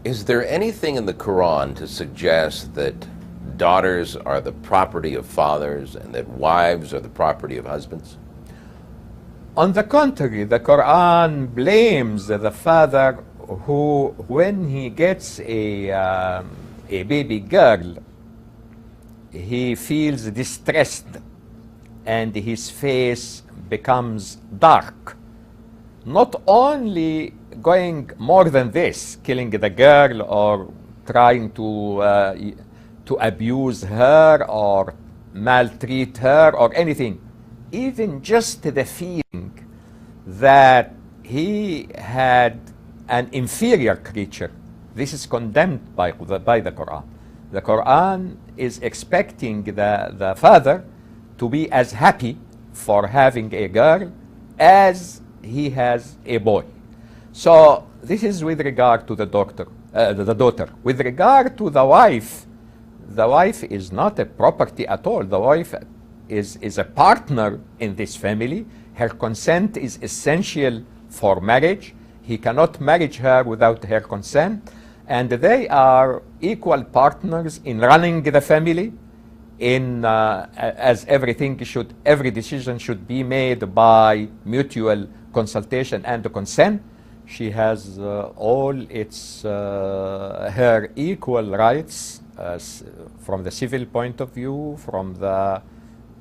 Is there anything in the Quran to suggest that daughters are the property of fathers and that wives are the property of husbands? On the contrary, the Quran blames the father who, when he gets a baby girl, he feels distressed and his face becomes dark. Not only going more than this, killing the girl or trying to abuse her or maltreat her or anything, even just the feeling that he had an inferior creature. This is condemned by the Quran. The Quran is expecting the father to be as happy for having a girl as he has a boy. So this is with regard to the daughter. With regard to the wife is not a property at all. The wife is a partner in this family. Her consent is essential for marriage. He cannot marry her without her consent. And they are equal partners in running the family, as every decision should be made by mutual consultation and consent. She has all her equal rights from the civil point of view, from the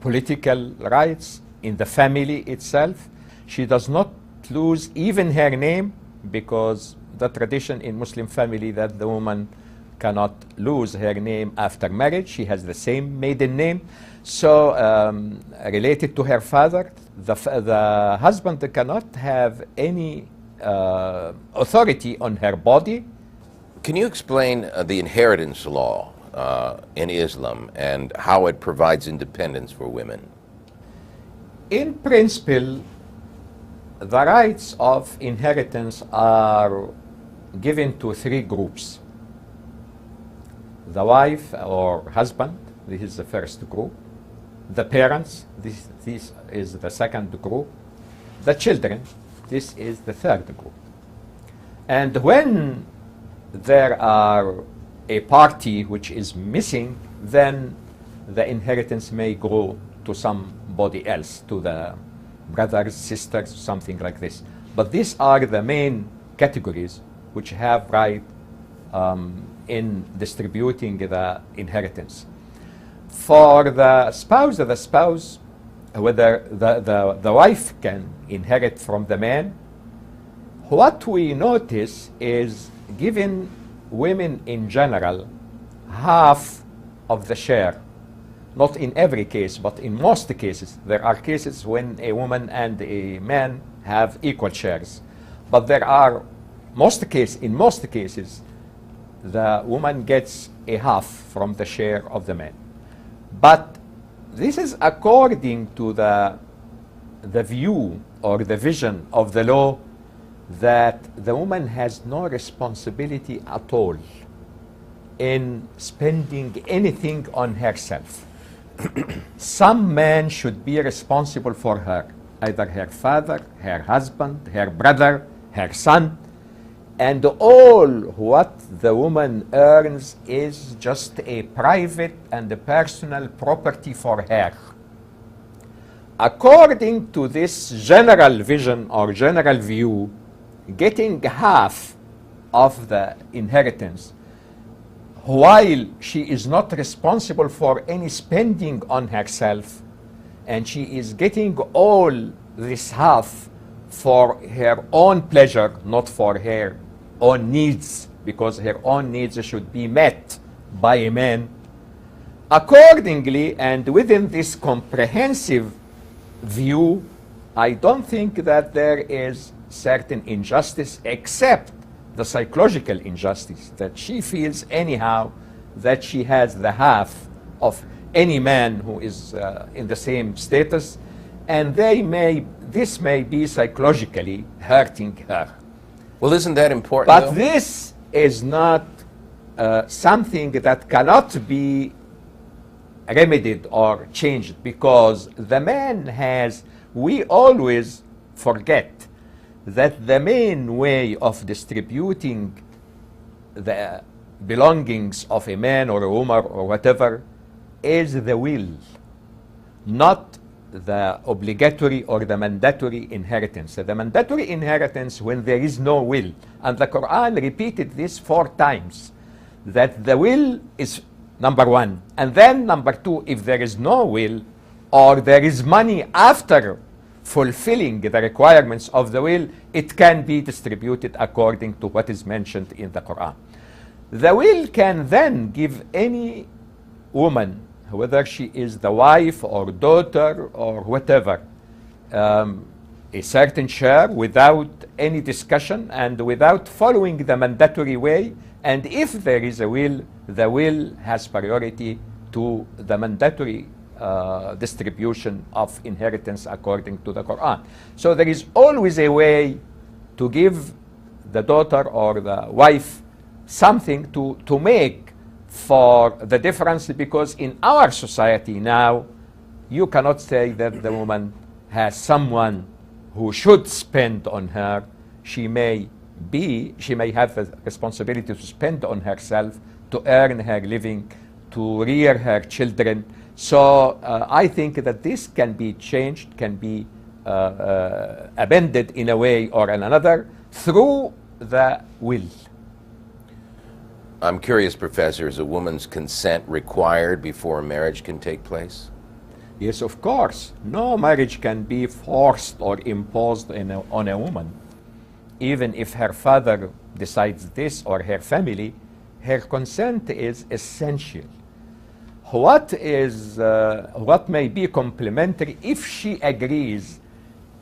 political rights in the family itself. She does not lose even her name, because the tradition in Muslim family that the woman cannot lose her name after marriage. She has the same maiden name. So related to her father, the husband cannot have any authority on her body. Can you explain the inheritance law in Islam and how it provides independence for women? In principle, the rights of inheritance are given to three groups. The wife or husband, this is the first group. The parents, this is the second group. The children, this is the third group. And when there are a party which is missing, then the inheritance may go to somebody else, to the brothers, sisters, something like this. But these are the main categories which have right in distributing the inheritance. For the spouse, whether the wife can inherit from the man, what we notice is giving women in general half of the share. Not in every case, but in most cases. There are cases when a woman and a man have equal shares. But there are in most cases, the woman gets a half from the share of the man. But this is according to the view or the vision of the law that the woman has no responsibility at all in spending anything on herself. Some man should be responsible for her, either her father, her husband, her brother, her son, and all what the woman earns is just a private and a personal property for her. According to this general vision or general view, getting half of the inheritance while she is not responsible for any spending on herself, and she is getting all this half for her own pleasure, not for her own needs, because her own needs should be met by a man. Accordingly, and within this comprehensive view, I don't think that there is certain injustice except the psychological injustice that she feels anyhow that she has the half of any man who is in the same status, and this may be psychologically hurting her. Well, isn't that important? But though? This is not something that cannot be remedied or changed, because the man we always forget that the main way of distributing the belongings of a man or a woman or whatever is the will, not the obligatory or the mandatory inheritance. The mandatory inheritance when there is no will, and the Quran repeated this 4 times, that the will is number 1, and then number 2, if there is no will or there is money after fulfilling the requirements of the will, it can be distributed according to what is mentioned in the Quran. The will can then give any woman, whether she is the wife or daughter or whatever, a certain share without any discussion and without following the mandatory way. And if there is a will, the will has priority to the mandatory distribution of inheritance according to the Quran. So there is always a way to give the daughter or the wife something to make for the difference, because in our society now, you cannot say that the woman has someone who should spend on her. She may have the responsibility to spend on herself, to earn her living, to rear her children. So I think that this can be changed, can be amended in a way or in another through the will. I'm curious, Professor, is a woman's consent required before a marriage can take place? Yes, of course. No marriage can be forced or imposed on a woman. Even if her father decides this or her family, her consent is essential. What may be complementary, if she agrees,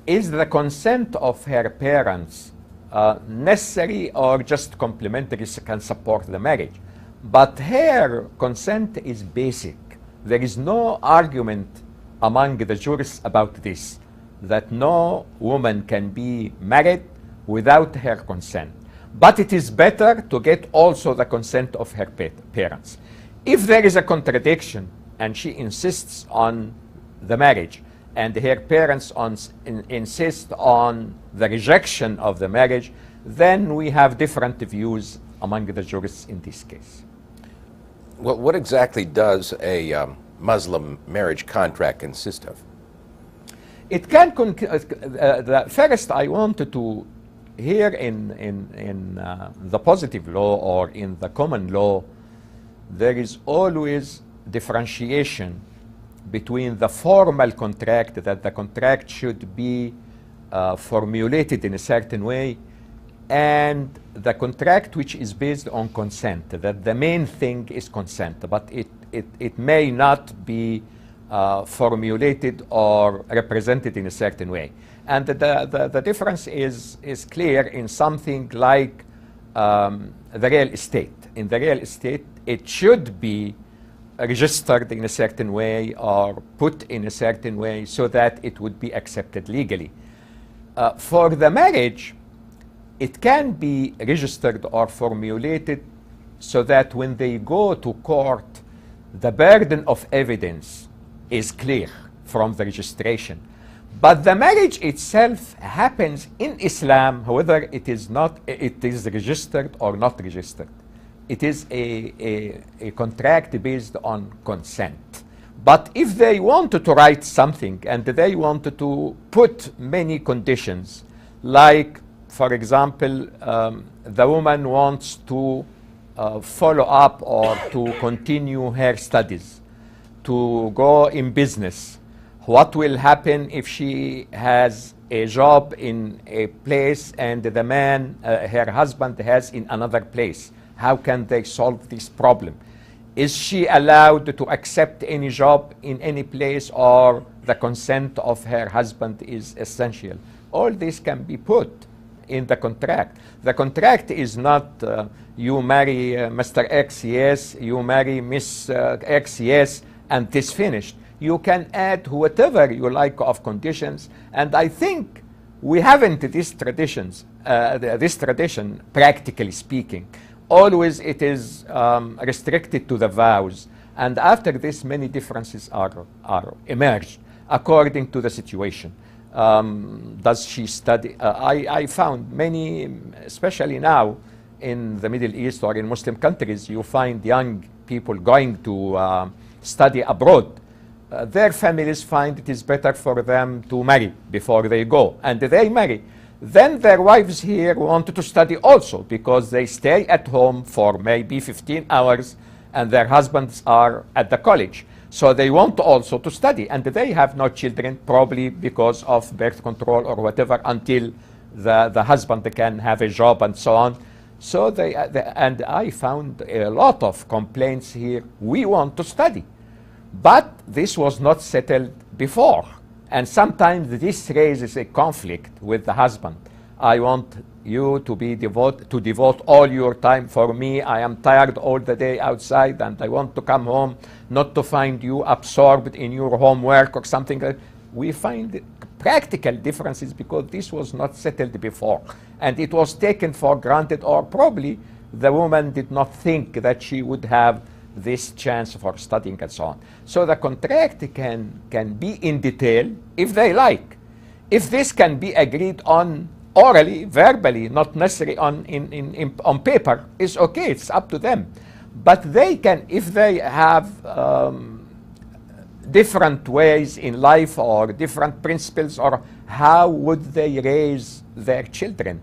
is the consent of her parents necessary or just complementary, can support the marriage. But her consent is basic. There is no argument among the jurists about this, that no woman can be married without her consent. But it is better to get also the consent of her parents. If there is a contradiction and she insists on the marriage and her parents insist on the rejection of the marriage, then we have different views among the jurists in this case. Well, what exactly does a Muslim marriage contract consist of? It can first I wanted to, here in the positive law or in the common law, there is always differentiation between the formal contract, that the contract should be formulated in a certain way, and the contract which is based on consent, that the main thing is consent, but it may not be formulated or represented in a certain way. And the difference is clear in something like the real estate. In the real estate, it should be registered in a certain way or put in a certain way so that it would be accepted legally. For the marriage, it can be registered or formulated so that when they go to court, the burden of evidence is clear from the registration. But the marriage itself happens in Islam, whether it is registered or not registered. It is a contract based on consent. But if they wanted to write something and they wanted to put many conditions, like, for example, the woman wants to follow up or to continue her studies, to go in business, what will happen if she has a job in a place and the man, her husband, has in another place? How can they solve this problem? Is she allowed to accept any job in any place, or the consent of her husband is essential? All this can be put in the contract. The contract is not you marry Mr. X, yes, you marry Miss X, yes, and this finished. You can add whatever you like of conditions, and I think we haven't this tradition, practically speaking. Always it is restricted to the vows, and after this many differences are emerged according to the situation. Does she study? I found many, especially now in the Middle East or in Muslim countries, you find young people going to study abroad. Their families find it is better for them to marry before they go, and they marry. Then their wives here want to study also because they stay at home for maybe 15 hours and their husbands are at the college. So they want also to study, and they have no children, probably because of birth control or whatever, until the husband can have a job and so on. So and I found a lot of complaints here. We want to study, but this was not settled before. And sometimes this raises a conflict with the husband. I want you to devote all your time for me. I am tired all the day outside and I want to come home, not to find you absorbed in your homework or something. We find practical differences because this was not settled before. And it was taken for granted, or probably the woman did not think that she would have this chance for studying and so on. So the contract can be in detail if they like. If this can be agreed on orally, verbally, not necessarily on paper, is okay, it's up to them. But they can, if they have different ways in life or different principles, or how would they raise their children?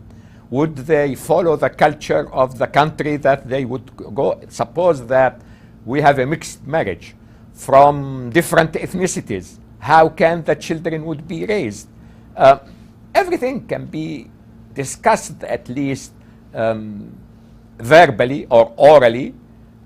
Would they follow the culture of the country that they would go? Suppose that we have a mixed marriage from different ethnicities. How can the children would be raised? Everything can be discussed at least verbally or orally,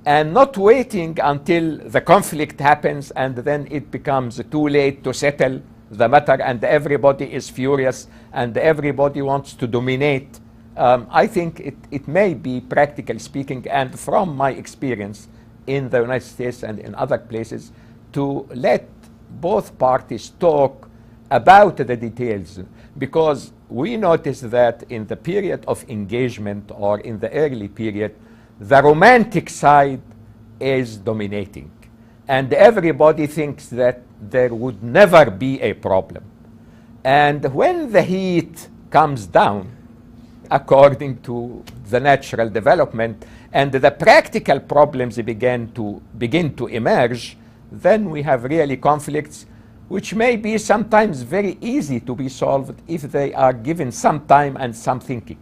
and not waiting until the conflict happens and then it becomes too late to settle the matter and everybody is furious and everybody wants to dominate. I think it may be, practically speaking, and from my experience in the United States and in other places, to let both parties talk about the details, because we notice that in the period of engagement or in the early period, the romantic side is dominating and everybody thinks that there would never be a problem. And when the heat comes down, according to the natural development, and the practical problems begin to emerge, then we have really conflicts which may be sometimes very easy to be solved if they are given some time and some thinking.